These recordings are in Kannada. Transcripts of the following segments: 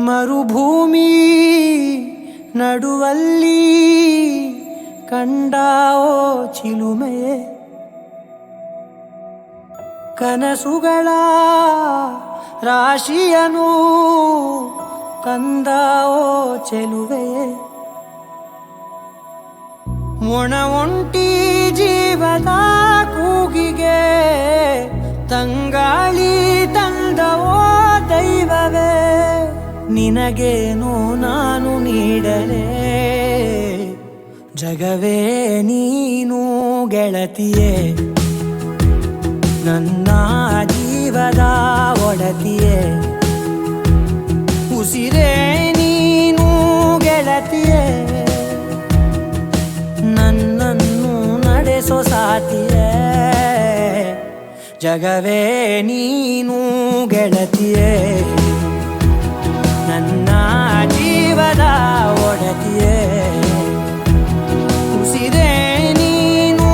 ಮರುಭೂಮಿ ನಡುವಲ್ಲಿ ಕಂಡಾವೋ ಚಿಲುಮೆಯೇ, ಕನಸುಗಳ ರಾಶಿಯನು ತಂದಾವೋ ಚೆಲುವೆಯೇ, ಒಣ ಒಂಟಿ ಜೀವದ ಕೂಗಿಗೆ ತಂಗಾಳಿ ತಂದವೋ ದೈವವೇ, ನಿನಗೇನು ನಾನು ನೀಡಲೇ ಜಗವೇ ನೀನು ಗೆಳತಿಯೇ, ನನ್ನ ಜೀವದ ಒಡತಿಯೇ, ಉಸಿರೇ ನೀನು ಗೆಳತಿಯೇ, ನನ್ನನ್ನು ನಡೆಸೋ ಸಾತಿಯೇ, ಜಗವೇ ನೀನು ಗೆಳತಿಯೇ, ನನ್ನ ಜೀವದ ಒಡತಿಯೇ, ಉಸಿರೇ ನೀನು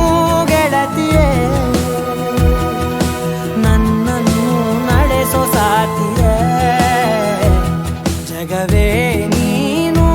ಗೆಳತಿಯೇ, ನನ್ನನ್ನು ನಡೆಸೋ ಸಾತಿಯೇ, ಜಗವೇ ನೀನು.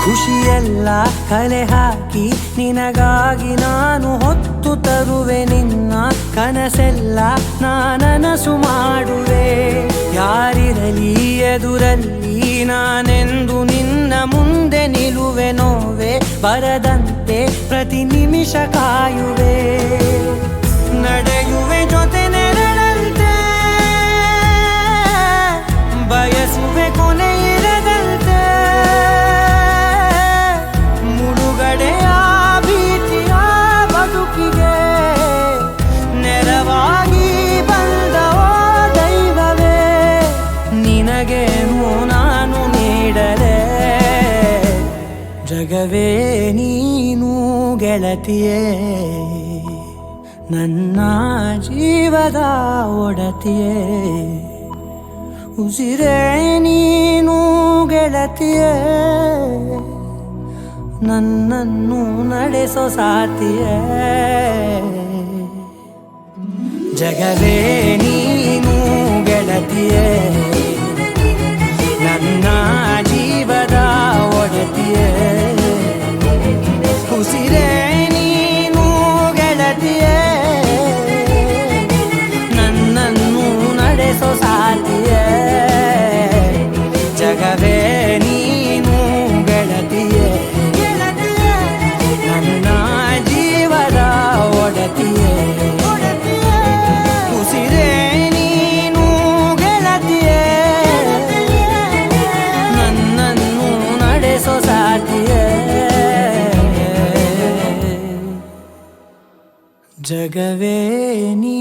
ಖುಷಿಯೆಲ್ಲ ಕಲೆ ಹಾಕಿ ನಿನಗಾಗಿ ನಾನು ಹೊತ್ತು ತರುವೆ, ನಿನ್ನ ಕನಸೆಲ್ಲ ನಾನನಸು ಮಾಡುವೆ, ಯಾರಿರಲಿ ಎದುರಲ್ಲಿ ನಾನೆಂದು ನಿನ್ನ ಮುಂದೆ ನಿಲ್ಲುವೆ, ನೋವೆ ಬರದಂತೆ ಪ್ರತಿ ನಿಮಿಷ ಕಾಯುವೆ, ನಡೆಯುವೆ ಜೊತೆ ನೆರಳಂತೆ, ಬಯಸುವೆ ಕೊನೆ ಇರದಂತೆ, ಮುಳುಗಡೆಯ ಭೀತಿಯ ಬದುಕಿಗೆ ನೆರವಾಗಿ ಬಂದವೋ ದೈವವೇ, ನಿನಗೇನು ನಾನು ನೀಡಲೇ ಜಗವೇ ನೀನು ಗೆಳತಿಯೇ, ನನ್ನ ಜೀವದ ಒಡತಿಯೇ, ಉಸಿರೇ ನೀನು ಗೆಳತಿಯೇ, ನನ್ನನ್ನು ನಡೆಸೋ ಸಾತಿಯೇ, ಜಗವೇ ನೀನು ಗೆಳತಿಯೇ, ನನ್ನ ಜೀವದ ಒಡತಿಯೇ, ಉಸಿರೇ ನೀನು ಗೆಳತಿಯೇ, ನನ್ನನ್ನು ನಡೆಸೋ ಸಾತಿಯೇ, ಜಗವೇ ನೀನು ಗೆಳತಿಯೇ, ನನ್ನ ಜೀವದ ಒಡತಿಯೇ, ಉಸಿರೇ ನೀನು ಗೆಳತಿಯೇ, ನನ್ನನ್ನು ನಡೆಸೋ ಸಾತಿಯೇ, ಜಗವೇ ನೀ